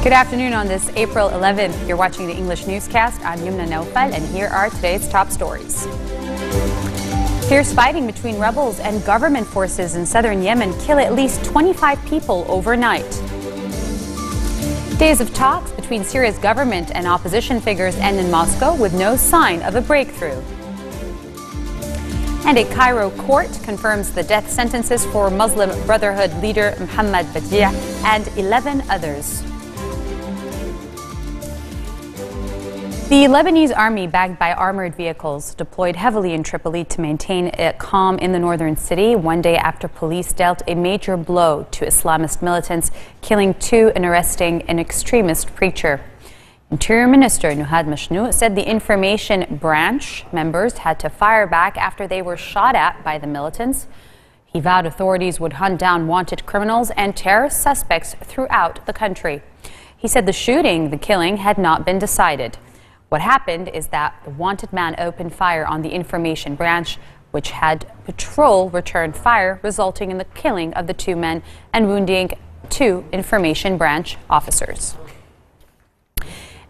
Good afternoon on this April 11th. You're watching the English newscast. I'm Yumna Naufal, and here are today's top stories. Fierce fighting between rebels and government forces in southern Yemen kill at least 25 people overnight. Days of talks between Syria's government and opposition figures end in Moscow with no sign of a breakthrough. And a Cairo court confirms the death sentences for Muslim Brotherhood leader Mohammed Badi'a and 11 others. The Lebanese army, backed by armored vehicles, deployed heavily in Tripoli to maintain a calm in the northern city, one day after police dealt a major blow to Islamist militants, killing two and arresting an extremist preacher. Interior Minister Nuhad Mashnou said the information branch members had to fire back after they were shot at by the militants. He vowed authorities would hunt down wanted criminals and terrorist suspects throughout the country. He said the killing had not been decided. What happened is that the wanted man opened fire on the information branch, which had patrol return fire, resulting in the killing of the two men and wounding two information branch officers.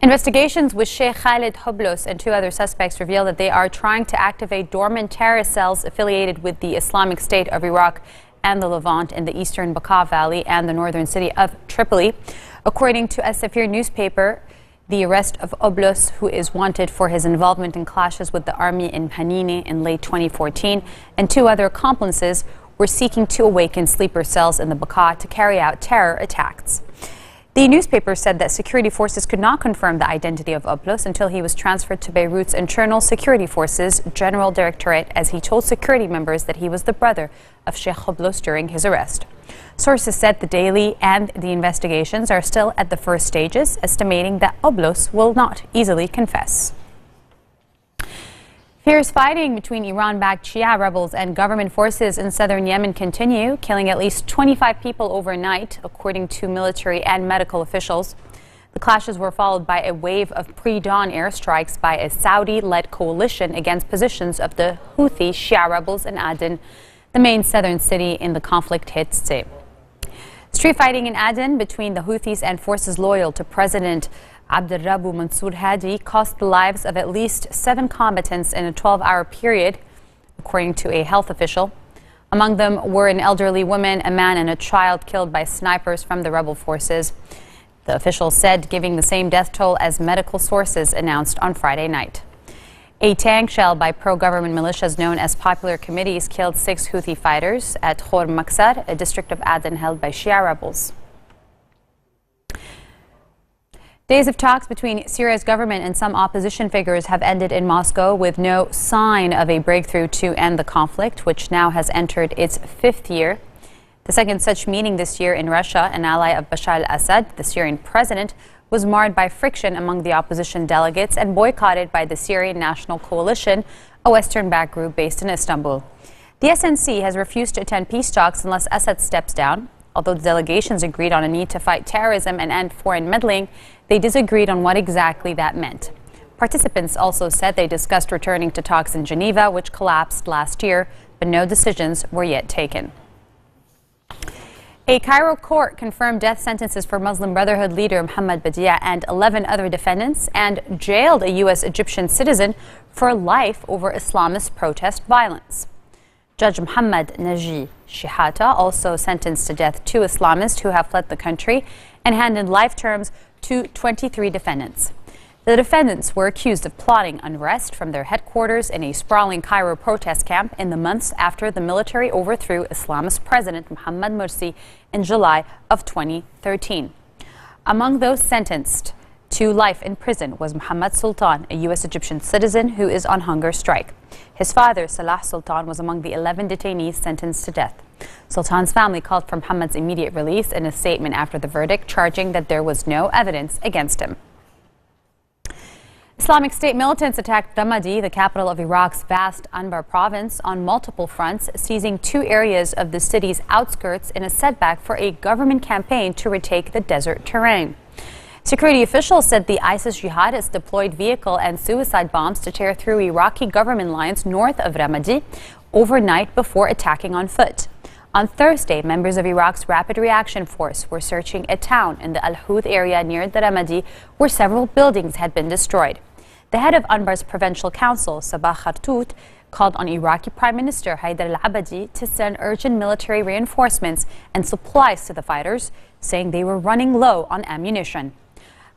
Investigations with Sheikh Khalid Hoblos and two other suspects reveal that they are trying to activate dormant terrorist cells affiliated with the Islamic State of Iraq and the Levant in the eastern Bekaa Valley and the northern city of Tripoli. According to a Safir newspaper, the arrest of Hoblos, who is wanted for his involvement in clashes with the army in Hanine in late 2014, and two other accomplices were seeking to awaken sleeper cells in the Bekaa to carry out terror attacks. The newspaper said that security forces could not confirm the identity of Hoblos until he was transferred to Beirut's Internal Security Forces General Directorate, as he told security members that he was the brother of Sheikh Hoblos during his arrest. Sources said the daily and the investigations are still at the first stages, estimating that Hoblos will not easily confess. Fierce fighting between Iran-backed Shia rebels and government forces in southern Yemen continue, killing at least 25 people overnight, according to military and medical officials. The clashes were followed by a wave of pre-dawn airstrikes by a Saudi-led coalition against positions of the Houthi Shia rebels in Aden, the main southern city in the conflict-hit state. Street fighting in Aden between the Houthis and forces loyal to President Abdurrabu Mansour Hadi cost the lives of at least 7 combatants in a 12-hour period, according to a health official. Among them were an elderly woman, a man, and a child killed by snipers from the rebel forces. The official said, giving the same death toll as medical sources announced on Friday night. A tank shell by pro-government militias known as Popular Committees killed 6 Houthi fighters at Khor Maksar, a district of Aden held by Shia rebels. Days of talks between Syria's government and some opposition figures have ended in Moscow with no sign of a breakthrough to end the conflict, which now has entered its 5th year. The second such meeting this year in Russia, an ally of Bashar al-Assad, the Syrian president, was marred by friction among the opposition delegates and boycotted by the Syrian National Coalition, a Western-backed group based in Istanbul. The SNC has refused to attend peace talks unless Assad steps down. Although the delegations agreed on a need to fight terrorism and end foreign meddling, they disagreed on what exactly that meant. Participants also said they discussed returning to talks in Geneva, which collapsed last year, but no decisions were yet taken. A Cairo court confirmed death sentences for Muslim Brotherhood leader Mohammed Badi'a and 11 other defendants and jailed a U.S. Egyptian citizen for life over Islamist protest violence. Judge Mohammed Naji Shihata also sentenced to death 2 Islamists who have fled the country and handed life terms to 23 defendants. The defendants were accused of plotting unrest from their headquarters in a sprawling Cairo protest camp in the months after the military overthrew Islamist President Mohammed Morsi in July of 2013. Among those sentenced to life in prison was Mohammed Sultan, a U.S. Egyptian citizen who is on hunger strike. His father, Salah Sultan, was among the 11 detainees sentenced to death. Sultan's family called for Mohammed's immediate release in a statement after the verdict, charging that there was no evidence against him. Islamic State militants attacked Ramadi, the capital of Iraq's vast Anbar province, on multiple fronts, seizing 2 areas of the city's outskirts in a setback for a government campaign to retake the desert terrain. Security officials said the ISIS jihadists deployed vehicle and suicide bombs to tear through Iraqi government lines north of Ramadi overnight before attacking on foot. On Thursday, members of Iraq's Rapid Reaction Force were searching a town in the Al Houth area near the Ramadi, where several buildings had been destroyed. The head of UNRWA's Provincial Council, Sabah Khartout, called on Iraqi Prime Minister Haider al-Abadi to send urgent military reinforcements and supplies to the fighters, saying they were running low on ammunition.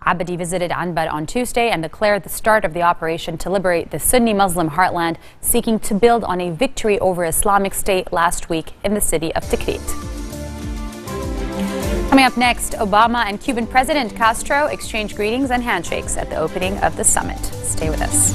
Abadi visited Anbar on Tuesday and declared the start of the operation to liberate the Sunni Muslim heartland, seeking to build on a victory over Islamic State last week in the city of Tikrit. Coming up next, Obama and Cuban President Castro exchanged greetings and handshakes at the opening of the summit. Stay with us.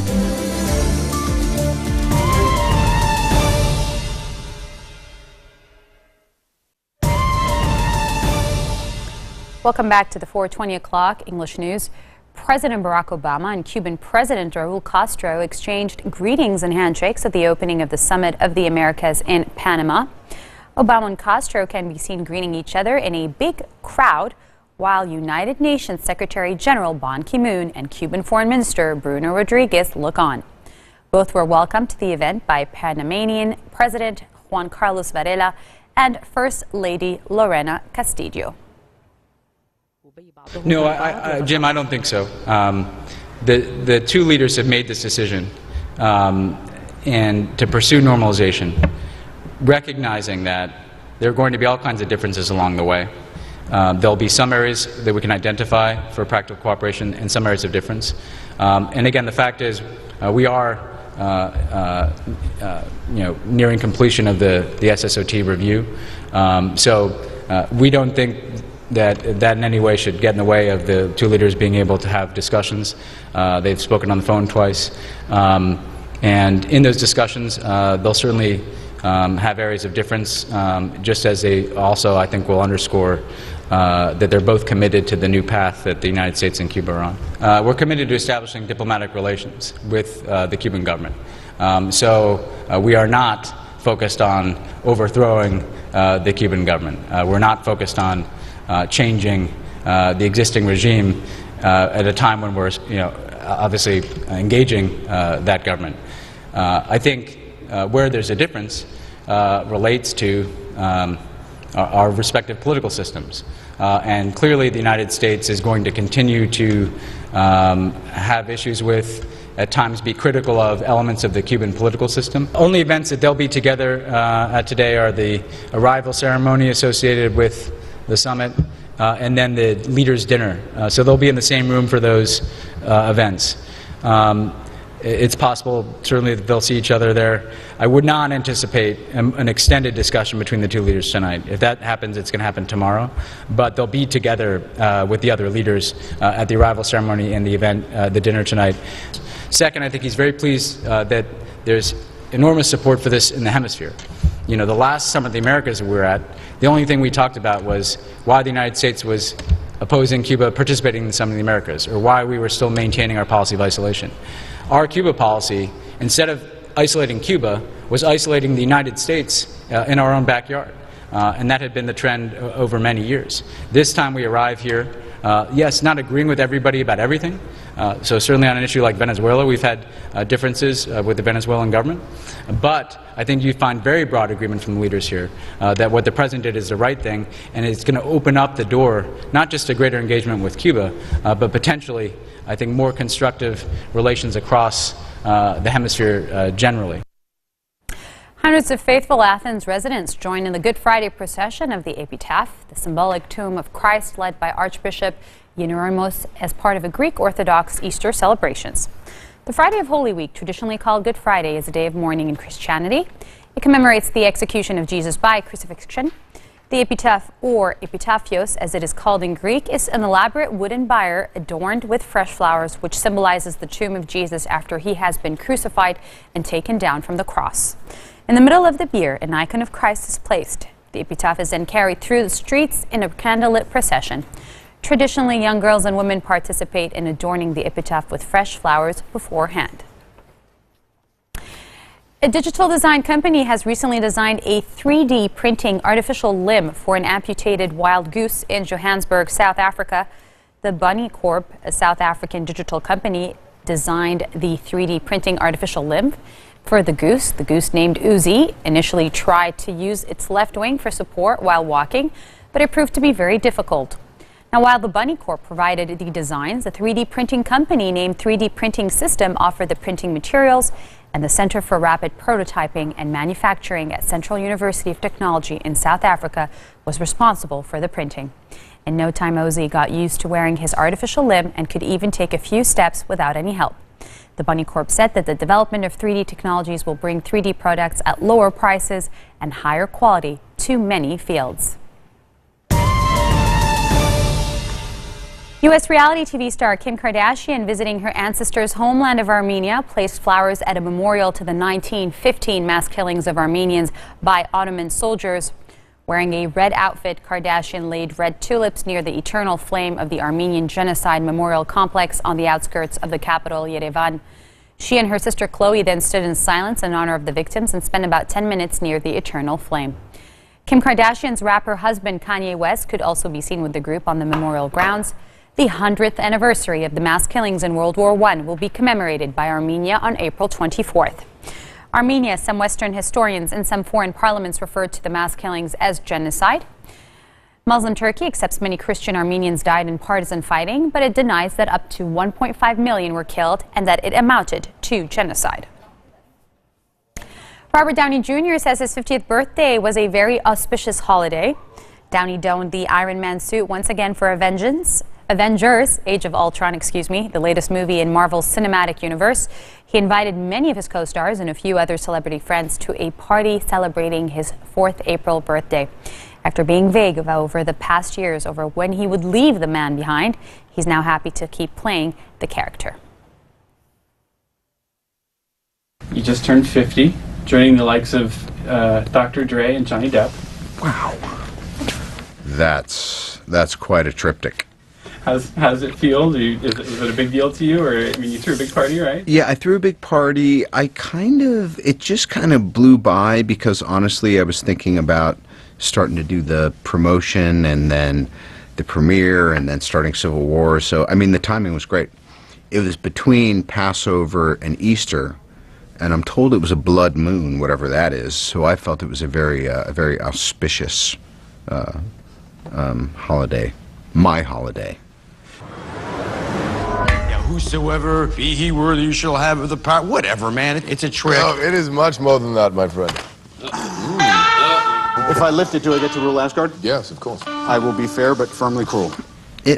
Welcome back to the 4:20 o'clock English News. President Barack Obama and Cuban President Raul Castro exchanged greetings and handshakes at the opening of the Summit of the Americas in Panama. Obama and Castro can be seen greeting each other in a big crowd, while United Nations Secretary General Ban Ki-moon and Cuban Foreign Minister Bruno Rodriguez look on. Both were welcomed to the event by Panamanian President Juan Carlos Varela and First Lady Lorena Castillo. No, Jim, I don't think so. The two leaders have made this decision and to pursue normalization, recognizing that there are going to be all kinds of differences along the way. There'll be some areas that we can identify for practical cooperation and some areas of difference. And again, the fact is we are nearing completion of the SSOT review. So we don't think that in any way should get in the way of the two leaders being able to have discussions. They've spoken on the phone twice. And in those discussions, they'll certainly have areas of difference, just as they also, I think, will underscore that they're both committed to the new path that the United States and Cuba are on. We're committed to establishing diplomatic relations with the Cuban government. So we are not focused on overthrowing the Cuban government. We're not focused on changing the existing regime at a time when we're, obviously engaging that government. I think where there's a difference relates to our respective political systems. And clearly the United States is going to continue to have issues with, at times be critical of elements of the Cuban political system. Only events that they'll be together at today are the arrival ceremony associated with the summit and then the leaders' dinner. So they'll be in the same room for those events. It's possible, certainly, that they'll see each other there. I would not anticipate an extended discussion between the two leaders tonight. If that happens, it's going to happen tomorrow. But they'll be together with the other leaders at the arrival ceremony and the event, the dinner tonight. Second, I think he's very pleased that there's enormous support for this in the hemisphere. The last Summit of the Americas we were at, the only thing we talked about was why the United States was opposing Cuba participating in the Summit of the Americas, or why we were still maintaining our policy of isolation. Our Cuba policy, instead of isolating Cuba, was isolating the United States in our own backyard. And that had been the trend over many years. This time we arrive here, yes, not agreeing with everybody about everything. So certainly on an issue like Venezuela, we've had differences with the Venezuelan government. But I think you find very broad agreement from the leaders here that what the President did is the right thing, and it's going to open up the door, not just to greater engagement with Cuba, but potentially, I think, more constructive relations across the hemisphere generally. Hundreds of faithful Athens residents joined in the Good Friday procession of the Epitaph, the symbolic tomb of Christ led by Archbishop Ioannouros as part of a Greek Orthodox Easter celebrations. The Friday of Holy Week, traditionally called Good Friday, is a day of mourning in Christianity. It commemorates the execution of Jesus by crucifixion. The epitaph, or epitaphios as it is called in Greek, is an elaborate wooden bier adorned with fresh flowers, which symbolizes the tomb of Jesus after he has been crucified and taken down from the cross. In the middle of the bier, an icon of Christ is placed. The epitaph is then carried through the streets in a candlelit procession. Traditionally, young girls and women participate in adorning the epitaph with fresh flowers beforehand. A digital design company has recently designed a 3D printing artificial limb for an amputated wild goose in Johannesburg, South Africa. The Bunny Corp, a South African digital company, designed the 3D printing artificial limb. For the goose named Uzi initially tried to use its left wing for support while walking, but it proved to be very difficult. Now, while the Bunny Corp provided the designs, the 3D printing company named 3D Printing System offered the printing materials, and the Center for Rapid Prototyping and Manufacturing at Central University of Technology in South Africa was responsible for the printing. In no time, Uzi got used to wearing his artificial limb and could even take a few steps without any help. The Bunny Corp said that the development of 3D technologies will bring 3D products at lower prices and higher quality to many fields. U.S. reality TV star Kim Kardashian, visiting her ancestors' homeland of Armenia, placed flowers at a memorial to the 1915 mass killings of Armenians by Ottoman soldiers. Wearing a red outfit, Kardashian laid red tulips near the eternal flame of the Armenian Genocide Memorial Complex on the outskirts of the capital, Yerevan. She and her sister Chloe then stood in silence in honor of the victims and spent about 10 minutes near the eternal flame. Kim Kardashian's rapper husband Kanye West could also be seen with the group on the memorial grounds. The 100th anniversary of the mass killings in World War I will be commemorated by Armenia on April 24th. Armenia, some Western historians and some foreign parliaments referred to the mass killings as genocide. Muslim Turkey accepts many Christian Armenians died in partisan fighting, but it denies that up to 1.5 million were killed and that it amounted to genocide. Robert Downey Jr. says his 50th birthday was a very auspicious holiday. Downey donned the Iron Man suit once again for Avengers, Age of Ultron, the latest movie in Marvel's cinematic universe. He invited many of his co-stars and a few other celebrity friends to a party celebrating his 4th April birthday. After being vague over the past years over when he would leave the man behind, he's now happy to keep playing the character. You just turned 50, joining the likes of Dr. Dre and Johnny Depp. Wow. That's quite a triptych. How's it feel? Is it a big deal to you? Or, I mean, you threw a big party, right? Yeah, I threw a big party. It just kind of blew by because honestly, I was thinking about starting to do the promotion and then the premiere and then starting Civil War. So, I mean, the timing was great. It was between Passover and Easter, and I'm told it was a blood moon, whatever that is. So I felt it was a very auspicious holiday, my holiday. Whosoever be he worthy, you shall have of the power. Whatever, man. It's a trick. No, it is much more than that, my friend. If I lift it, do I get to rule Asgard? Yes, of course. I will be fair but firmly cruel.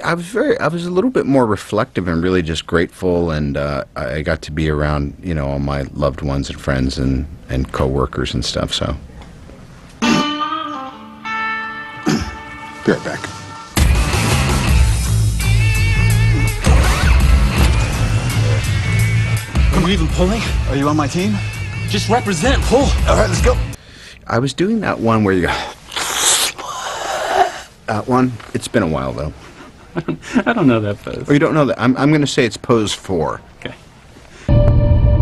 I was a little bit more reflective and really just grateful, and I got to be around, all my loved ones and friends and co-workers and stuff, so. Be right back. Are you even pulling? Are you on my team? Just represent, pull. All right, let's go. I was doing that one where you go, that one. It's been a while, though. I don't know that pose. Oh, you don't know that? I'm going to say it's pose 4. Okay.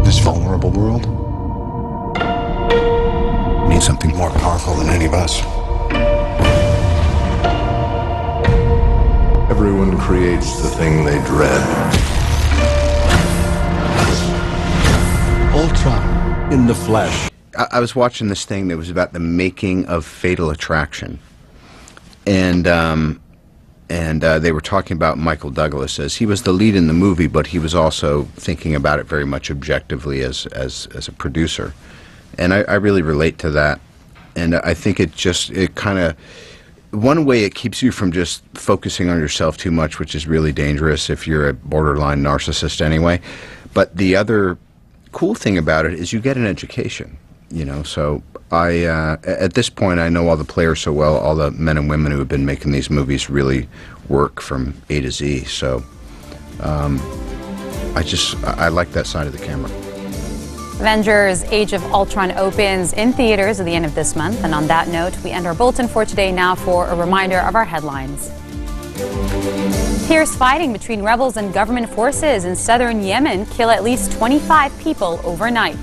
This vulnerable world needs something more powerful than any of us. Everyone creates the thing they dread. Ultron in the flesh. I was watching this thing that was about the making of Fatal Attraction, and they were talking about Michael Douglas as he was the lead in the movie, but he was also thinking about it very much objectively as a producer, and I really relate to that, and I think it kind of, one way it keeps you from just focusing on yourself too much, which is really dangerous if you're a borderline narcissist anyway, but the other cool thing about it is you get an education. So at this point, I know all the players so well, all the men and women who have been making these movies really work from A to Z. So I like that side of the camera. Avengers Age of Ultron opens in theaters at the end of this month. And on that note, we end our bulletin for today now for a reminder of our headlines. Fierce fighting between rebels and government forces in southern Yemen kill at least 25 people overnight.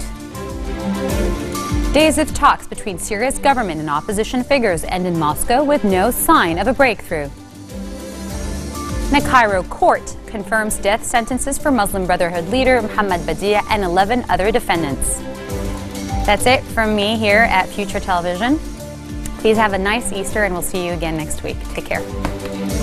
Days of talks between Syria's government and opposition figures end in Moscow with no sign of a breakthrough. And a Cairo court confirms death sentences for Muslim Brotherhood leader Mohammed Badia and 11 other defendants. That's it from me here at Future Television. Please have a nice Easter, and we'll see you again next week. Take care.